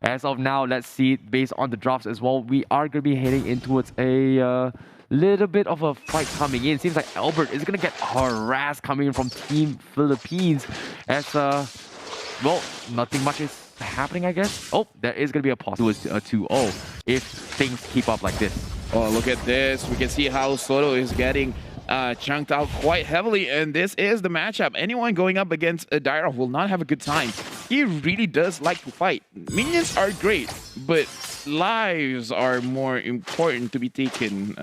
as of now, let's see, based on the drops as well, we are going to be heading in towards a little bit of a fight coming in. Seems like Albert is going to get harassed coming in from Team Philippines as, well, nothing much is happening, I guess. Oh, there is going to be a possible 2-0 if things keep up like this. Oh, look at this. We can see how Soto is getting chunked out quite heavily, and this is the matchup. Anyone going up against Dairov will not have a good time. He really does like to fight. Minions are great, but lives are more important to be taken.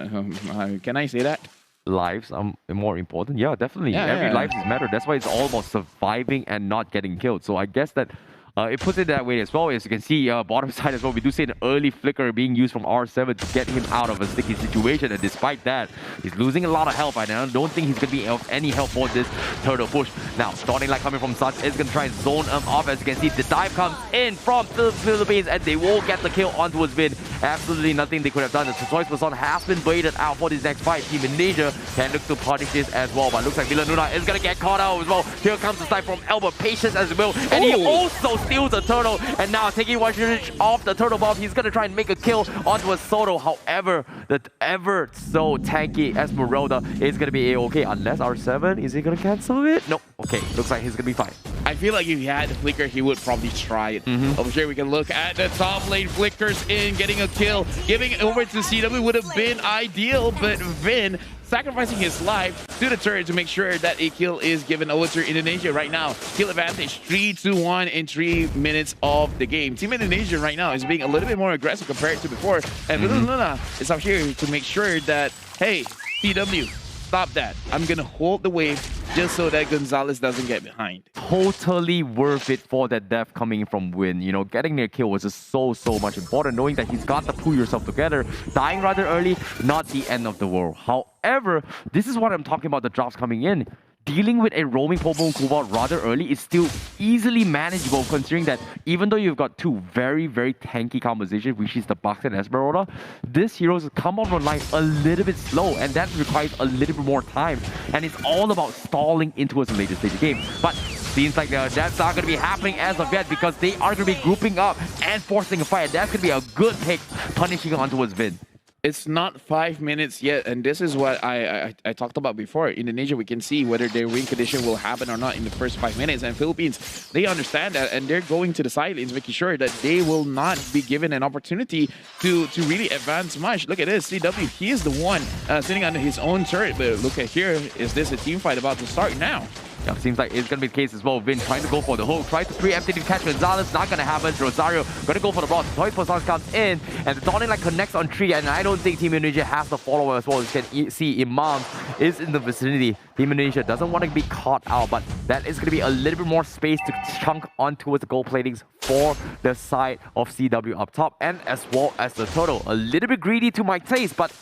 Can I say that? Lives are more important? Yeah, definitely. Every life is matter. That's why it's all about surviving and not getting killed. So I guess that it puts it that way as well. As you can see, bottom side as well, we do see an early flicker being used from R7 to get him out of a sticky situation. And despite that, he's losing a lot of health. I don't think he's going to be of any help for this turtle push. Now, starting like coming from Suns is going to try and zone him off. As you can see, the dive comes in from the Philippines and they will get the kill onto his Vin. Absolutely nothing they could have done. The choice was on has been waited out for this next fight. Team Indonesia can look to punish this as well. But looks like Villanuna is going to get caught out as well. Here comes the side from Albert. Patience as well. And he also steals the turtle, and now taking one shot off the turtle bomb, he's gonna try and make a kill onto a Soto. However, the ever so tanky Esmeralda is gonna be a-okay, unless R7, is he gonna cancel it? No. Okay, looks like he's gonna be fine. I feel like if he had the flicker, he would probably try it. Over here, we can look at the top lane. Flickers in, getting a kill. Giving it over to CW would have been ideal, but Vin sacrificing his life to the turret to make sure that a kill is given over to Indonesia right now. Kill advantage 3-1 in 3 minutes of the game. Team Indonesia right now is being a little bit more aggressive compared to before. And Luna is out here to make sure that, hey, CW, stop that. I'm going to hold the wave just so that Gonzalez doesn't get behind. Totally worth it for that death coming from Win. You know, getting their kill was just so much important. Knowing that he's got to pull yourself together. Dying rather early, not the end of the world. However, this is what I'm talking about, the drops coming in. Dealing with a roaming Popo Cobalt rather early is still easily manageable, considering that even though you've got two very tanky compositions, which is the Bucks and Esmeralda, this heroes come out online a little bit slow, and that requires a little bit more time. And it's all about stalling into the later stage of the game. But seems like that's not going to be happening as of yet, because they are going to be grouping up and forcing a fight. That's going to be a good pick, punishing onto his Vin. It's not 5 minutes yet, and this is what I talked about before. Indonesia, we can see whether their win condition will happen or not in the first 5 minutes. And Philippines, they understand that, and they're going to the sidelines, making sure that they will not be given an opportunity to really advance much. Look at this, CW, he is the one sitting on his own turret. But look at here, is this a team fight about to start now? Yeah, seems like it's going to be the case as well. Vin trying to go for the hook, trying to preemptively catch Gonzalez, not going to happen. Rosario going to go for the boss. Toy Poison comes in, and the Dawning Light connects on 3, and I don't think Team Indonesia has the follower as well. You can see Imam is in the vicinity. Team Indonesia doesn't want to be caught out, but that is going to be a little bit more space to chunk on towards the gold platings for the side of CW up top, and as well as the turtle. A little bit greedy to my taste, but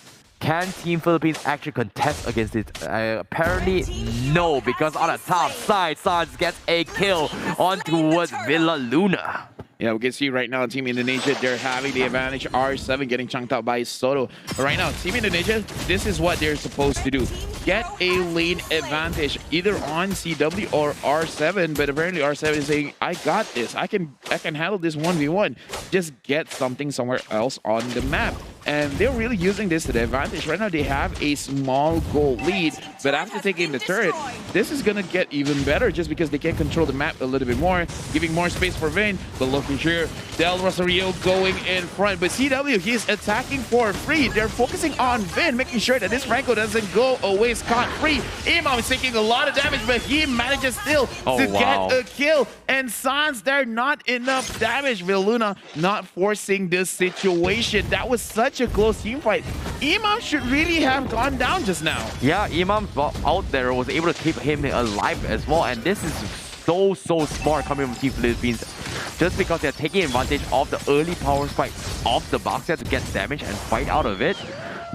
can Team Philippines actually contest against it? Apparently, no, because on the top side, Sans gets a kill on towards Villa Luna. Yeah, we can see right now Team Indonesia, they're having the advantage. R7 getting chunked out by Soto. But right now, Team Indonesia, this is what they're supposed to do. Get a lane advantage either on CW or R7, but apparently R7 is saying, I got this. I can handle this 1v1. Just get something somewhere else on the map. And they're really using this to their advantage. Right now, they have a small goal lead, but after taking the turret, this is going to get even better just because they can control the map a little bit more, giving more space for Vin. But looking here, Del Rosario going in front. But CW, he's attacking for free. They're focusing on Vin, making sure that this Franco doesn't go away scot-free. Imam is taking a lot of damage, but he manages still to get a kill. And Sans, they're not enough damage. Viluna not forcing this situation. That was such a close team fight. Imam should really have gone down just now. Yeah, Imam out there was able to keep him alive as well, and this is so smart coming from Team Philippines, just because they're taking advantage of the early power spike of the box to get damage and fight out of it.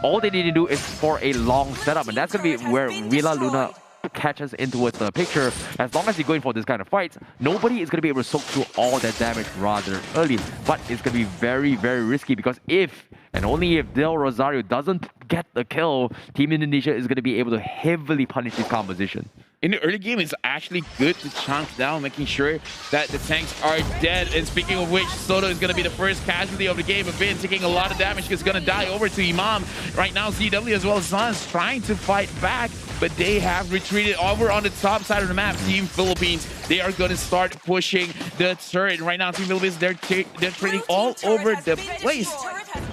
All they need to do is for a long setup, and that's going to be where Villa Luna catches into the picture. As long as you're going for this kind of fights, nobody is going to be able to soak through all that damage rather early. But it's going to be very risky, because if and only if Del Rosario doesn't get the kill, Team Indonesia is going to be able to heavily punish this composition. in the early game, it's actually good to chunk down, making sure that the tanks are dead. And speaking of which, Soto is going to be the first casualty of the game. Vin taking a lot of damage. He's going to die over to Imam. Right now, CW as well as Suns trying to fight back, but they have retreated over on the top side of the map. Team Philippines, they are going to start pushing the turret. Right now, Team Philippines, they're trading all over the place.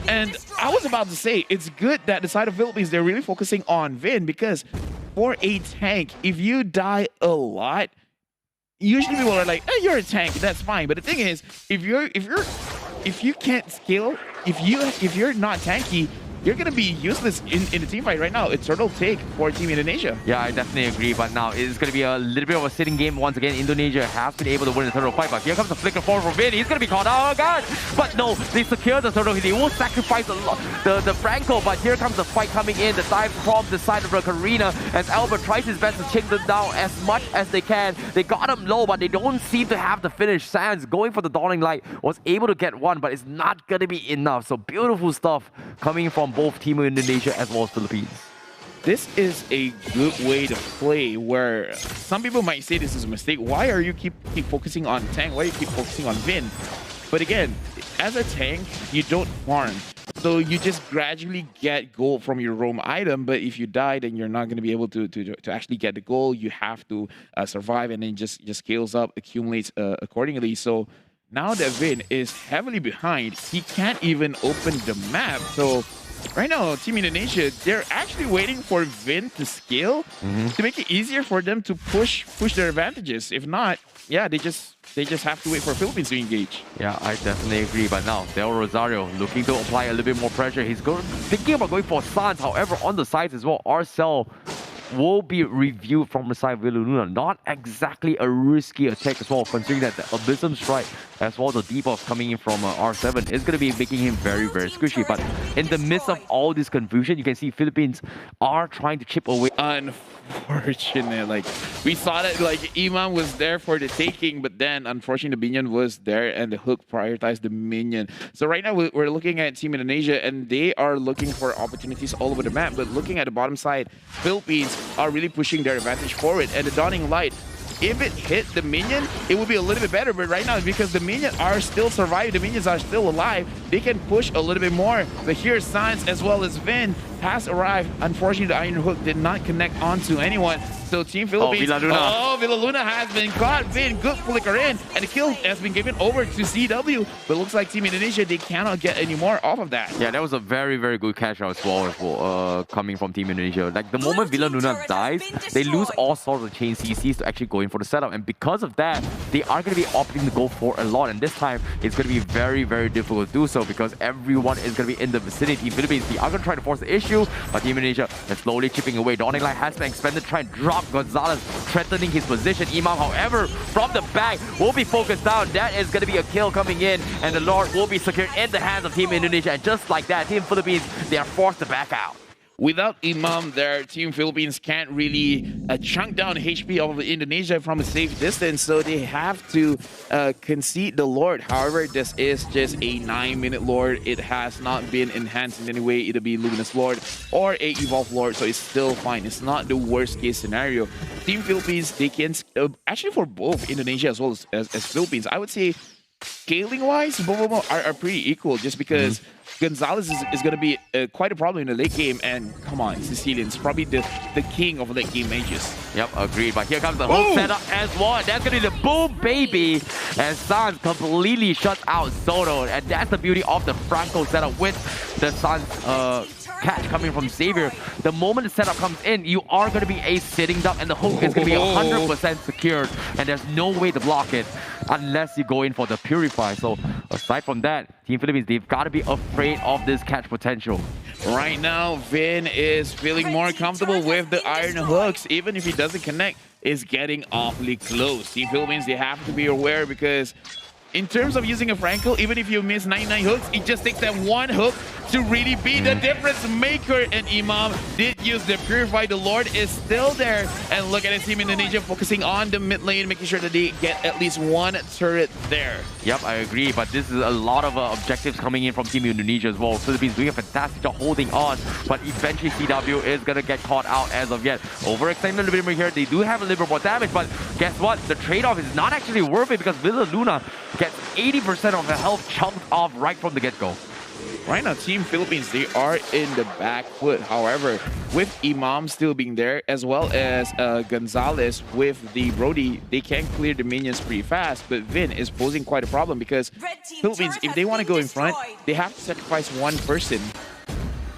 And I was about to say, it's good that the side of Philippines, they're really focusing on Vin, because for a tank, if you die a lot, usually people are like, "Hey, you're a tank, that's fine." But the thing is, if you can't scale, if you're not tanky, you're gonna be useless in the team fight right now. It's turtle take for Team Indonesia. Yeah, I definitely agree. But now it's gonna be a little bit of a sitting game once again. Indonesia has been able to win the turtle fight, but here comes the flicker forward from Vin. He's gonna be caught out. Oh god! But no, they secure the turtle. They will sacrifice the Franco, but here comes the fight coming in. The dive from the side of the Karina as Albert tries his best to chase them down as much as they can. They got him low, but they don't seem to have the finish. Sands going for the Dawning Light was able to get one, but it's not gonna be enough. So beautiful stuff coming from both Team Indonesia as well as Philippines. This is a good way to play, where some people might say this is a mistake. Why are you keep focusing on tank? Why you keep focusing on Vin? But again, as a tank, you don't farm. So you just gradually get gold from your roam item, but if you die, then you're not going to be able to actually get the gold. You have to survive, and then just scales up, accumulates accordingly. So now that Vin is heavily behind, he can't even open the map. So right now, Team Indonesia, they're actually waiting for Vin to scale to make it easier for them to push their advantages. If not, yeah, they just have to wait for Philippines to engage. Yeah, I definitely agree. But now, Del Rosario looking to apply a little bit more pressure. He's thinking about going for Sans. However, on the sides as well, Arcel will be reviewed from the side of Villaluna. Not exactly a risky attack as well, considering that the Abysm Strike as well as the debuff coming in from R7 is going to be making him very, very squishy. But in the midst of all this confusion, you can see Philippines are trying to chip away. Unfortunate. Like, we saw that like Imam was there for the taking, but then unfortunately the minion was there and the hook prioritized the minion. So right now we're looking at Team Indonesia, and they are looking for opportunities all over the map. But looking at the bottom side, Philippines are really pushing their advantage forward, and the Dawning Light, if it hit the minion, it would be a little bit better. But right now, because the minions are still surviving, the minions are still alive, they can push a little bit more. But here, Science as well as Vin has arrived. Unfortunately, the Iron Hook did not connect onto anyone. So Team Philippines, Villaluna has been caught. Vin, good flicker in, and the kill has been given over to CW. But it looks like Team Indonesia, they cannot get any more off of that. Yeah, that was a very, very good catch out as well coming from Team Indonesia. Like, the moment Villaluna dies, they lose all sorts of chain CCs to actually go in for the setup. And because of that, they are going to be opting to go for a lot. And this time, it's going to be very, very difficult to do so, because everyone is going to be in the vicinity. Philippines, they are going to try to force the issue, but Team Indonesia is slowly chipping away. Dawning Light has been expanded to try and drop Gonzalez, threatening his position. Imam, however, from the back will be focused down. That is going to be a kill coming in, and the Lord will be secured in the hands of Team Indonesia. And just like that, Team Philippines, they are forced to back out. Without Imam there, Team Philippines can't really chunk down HP of Indonesia from a safe distance, so they have to concede the Lord. However, this is just a 9-minute Lord. It has not been enhanced in any way. It'll be Luminous Lord or a Evolved Lord, so it's still fine. It's not the worst case scenario. Team Philippines, they can actually, for both Indonesia as well as Philippines, I would say scaling wise, both of them are pretty equal, just because Gonzalez is going to be quite a problem in the late game. And come on, Sicilian's probably the king of late game mages. Yep, agreed. But here comes the whole setup as well. And that's going to be the boom, baby. And Sans completely shuts out Soto. And that's the beauty of the Franco setup with the Sans catch coming from Xavier. The moment the setup comes in, you are going to be a sitting duck, and the hook is going to be 100% secured. And there's no way to block it unless you go in for the Purify. So aside from that, Team Philippines, they've got to be afraid of this catch potential. Right now, Vin is feeling more comfortable with the Iron Hooks. Even if he doesn't connect, it's getting awfully close. Team Philippines, they have to be aware, because in terms of using a Franco, even if you miss 99 hooks, it just takes that one hook to really be the difference maker. And Imam did use the Purify. The Lord is still there. And look at his team Indonesia focusing on the mid lane, making sure that they get at least one turret there. Yep, I agree. But this is a lot of objectives coming in from Team Indonesia as well. Philippines doing a fantastic job holding on. But eventually CW is going to get caught out as of yet. Overextending a little bit more here. They do have a little bit more damage. But guess what? The trade-off is not actually worth it because Villa Luna gets 80% of the health chunked off right from the get-go. Right now, Team Philippines, they are in the back foot. However, with Imam still being there, as well as Gonzalez with the Brody, they can clear the minions pretty fast. But Vin is posing quite a problem because Philippines, if they want to go in front, they have to sacrifice one person.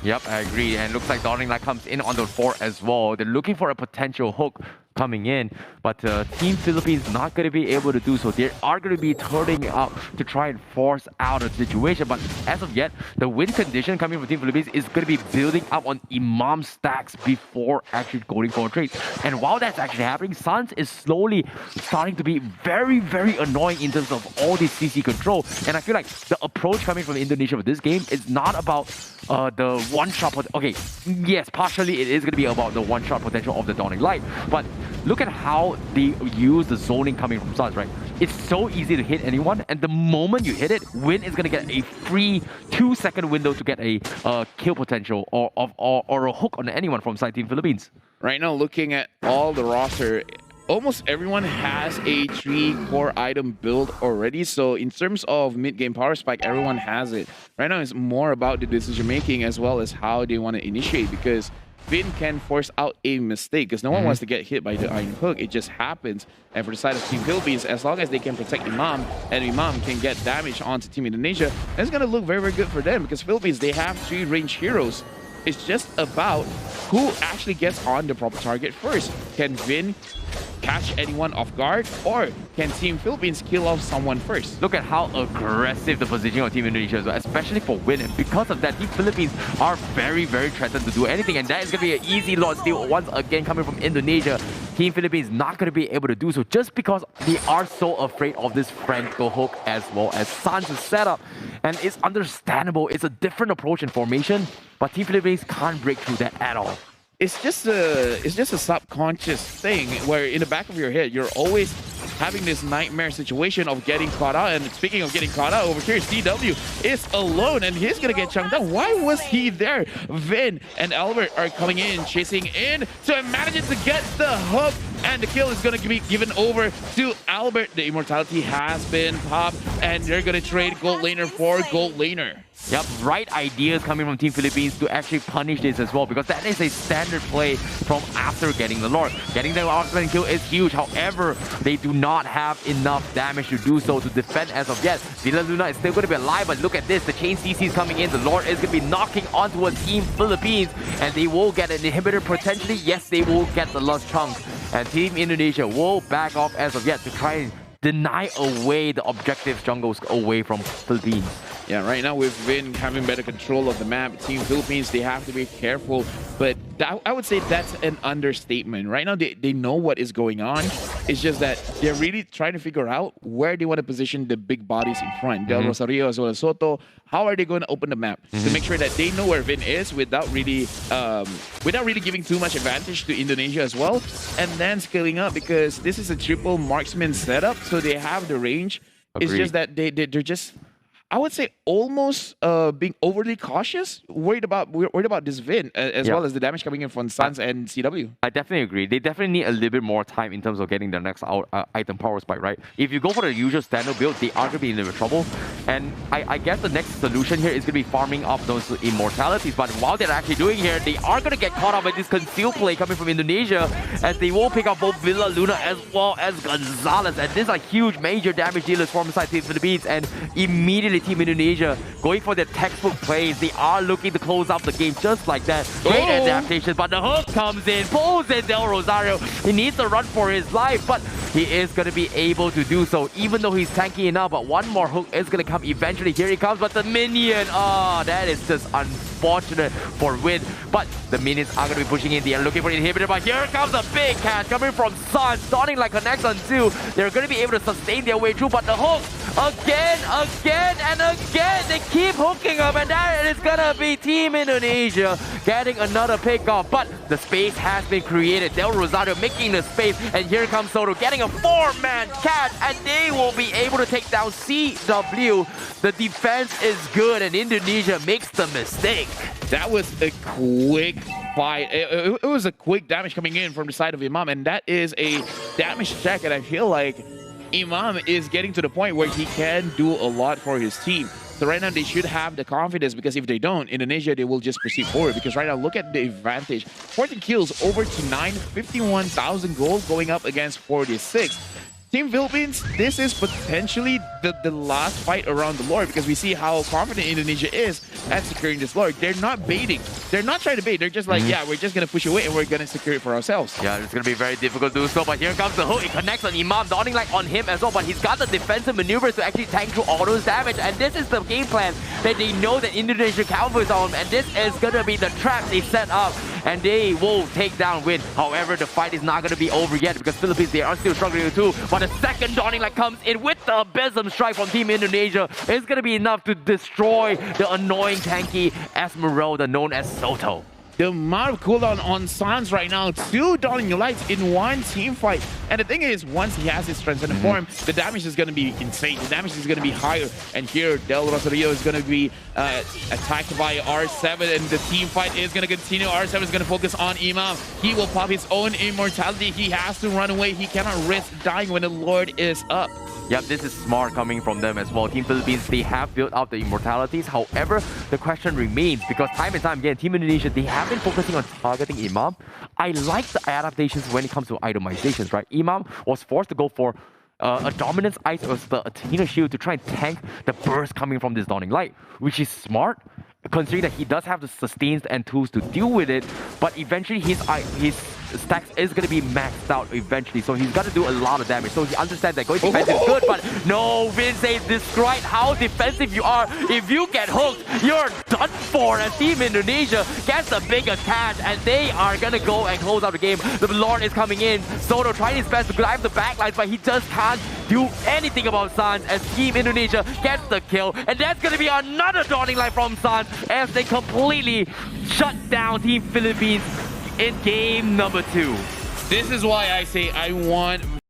Yep, I agree. And looks like Dawning Light comes in on the fort as well. They're looking for a potential hook coming in, but Team Philippines not going to be able to do so. They are going to be turning up to try and force out a situation, but as of yet, the win condition coming from Team Philippines is going to be building up on Imam stacks before actually going for a trade. And while that's actually happening, Suns is slowly starting to be very, very annoying in terms of all this CC control. And I feel like the approach coming from Indonesia with this game is not about the one-shot okay, yes, partially it is going to be about the one-shot potential of the Dawning Light, but look at how they use the zoning coming from Suns, right? It's so easy to hit anyone, and the moment you hit it, Win is going to get a free 2-second window to get a kill potential or a hook on anyone from side Team Philippines. Right now, looking at all the roster, almost everyone has a 3-core item build already. So in terms of mid-game power spike, everyone has it. Right now, it's more about the decision-making as well as how they want to initiate, because Vin can force out a mistake because no one wants to get hit by the Iron Hook. It just happens. And for the side of Team Philippines, as long as they can protect Imam and Imam can get damage onto Team Indonesia, that's going to look very, very good for them because Philippines, they have 3 range heroes. It's just about who actually gets on the proper target first. Can Vin catch anyone off guard, or can Team Philippines kill off someone first? Look at how aggressive the positioning of Team Indonesia is, especially for Win. And because of that, Team Philippines are very, very threatened to do anything. And that is going to be an easy Lord steal once again coming from Indonesia. Team Philippines not going to be able to do so just because they are so afraid of this Franco hook as well as Suns' setup. And it's understandable. It's a different approach in formation, but Team Philippines can't break through that at all. It's just a subconscious thing where in the back of your head, you're always having this nightmare situation of getting caught out. And speaking of getting caught out, over here, CW is alone and he's gonna get chunked down. Why was he there? Vin and Albert are coming in, chasing in to manage to get the hook. And the kill is going to be given over to Albert. The immortality has been popped, and they're going to trade gold laner for gold laner. Yep, right ideas coming from Team Philippines to actually punish this as well, because that is a standard play from after getting the Lord. Getting the Oxman kill is huge. However, they do not have enough damage to do so to defend as of yet. Villa Luna is still going to be alive, but look at this. The chain CC is coming in. The Lord is going to be knocking onto a Team Philippines, and they will get an inhibitor potentially. Yes, they will get the last chunk. And Team Indonesia will back off as of yet to try and deny away the objective jungles away from Philippines. Yeah, right now with Vin having better control of the map, Team Philippines, they have to be careful. But I would say that's an understatement. Right now, they know what is going on. It's just that they're really trying to figure out where they want to position the big bodies in front. Del Rosario as well as Soto. How are they going to open the map to make sure that they know where Vin is without really giving too much advantage to Indonesia as well? And then scaling up, because this is a triple marksman setup, so they have the range. Agreed. It's just that they're just, I would say, almost being overly cautious, worried about this Vin as well as the damage coming in from Suns and CW. I definitely agree. They definitely need a little bit more time in terms of getting their next item power spike, right? If you go for the usual standard build, they are going to be in a little bit of trouble. And I guess the next solution here is going to be farming up those immortalities. But while they're actually doing here, they are going to get caught up by this conceal play coming from Indonesia, as they will pick up both Villa Luna as well as Gonzalez. And these are huge major damage dealers from inside Team Philippines, and immediately Team Indonesia going for their textbook plays. They are looking to close out the game just like that. Great adaptation, but the hook comes in, pulls in Del Rosario. He needs to run for his life, but he is going to be able to do so, even though he's tanky enough. But one more hook is going to come eventually. Here he comes, but the minion, that is just unfortunate for Win. But the minions are going to be pushing in. They are looking for the inhibitor, but here comes a big catch coming from Sun. Starting like connects on 2. They're going to be able to sustain their way through, but the hook, again, and again, they keep hooking up, and that is going to be Team Indonesia getting another pick off. But the space has been created. Del Rosario making the space, and here comes Soto getting a 4-man catch, and they will be able to take down CW. The defense is good, and Indonesia makes the mistake. That was a quick fight. It was a quick damage coming in from the side of Imam, and that is a damage check, and I feel like Imam is getting to the point where he can do a lot for his team. So right now they should have the confidence, because if they don't, Indonesia, they will just proceed forward. Because right now, look at the advantage. 14 kills over to 9, 51,000 gold going up against 46. Team Philippines, this is potentially the last fight around the Lord, because we see how confident Indonesia is at securing this Lord. They're not baiting. They're not trying to bait. They're just like, yeah, we're just going to push away and we're going to secure it for ourselves. Yeah, it's going to be very difficult to do so, but here comes the hook. It connects on Imam, dawning like on him as well, but he's got the defensive maneuvers to actually tank through all those damage, and this is the game plan that they know that Indonesia counters on, and this is going to be the trap they set up, and they will take down Win. However, the fight is not going to be over yet, because Philippines, they are still struggling too, but the second dawning like comes in with the Abysm strike from Team Indonesia is going to be enough to destroy the annoying tanky Esmeralda known as Soto. The amount of cooldown on Sans right now, 2 Dawning Lights in one team fight. And the thing is, once he has his transcendent form, the damage is going to be insane. The damage is going to be higher. And here, Del Rosario is going to be attacked by R7, and the team fight is going to continue. R7 is going to focus on Imam. He will pop his own immortality. He has to run away. He cannot risk dying when the Lord is up. Yep, this is smart coming from them as well. Team Philippines, they have built out the immortalities. However, the question remains, because time and time again, Team Indonesia, they have been focusing on targeting Imam. I like the adaptations when it comes to itemizations, right? Imam was forced to go for a Dominance Ice or the Athena Shield to try and tank the burst coming from this Dawning Light, which is smart, considering that he does have the sustains and tools to deal with it, but eventually his stacks is going to be maxed out eventually, so he's got to do a lot of damage. So he understands that going defense is good, but no, Vince described how defensive you are. If you get hooked, you're done for. And Team Indonesia gets the big attach, and they are going to go and close out the game. The Lord is coming in. Soto trying his best to climb the backlines, but he just can't do anything about Sans as Team Indonesia gets the kill. And that's going to be another Dawning Light from Sans as they completely shut down Team Philippines in game number 2. This is why I say I want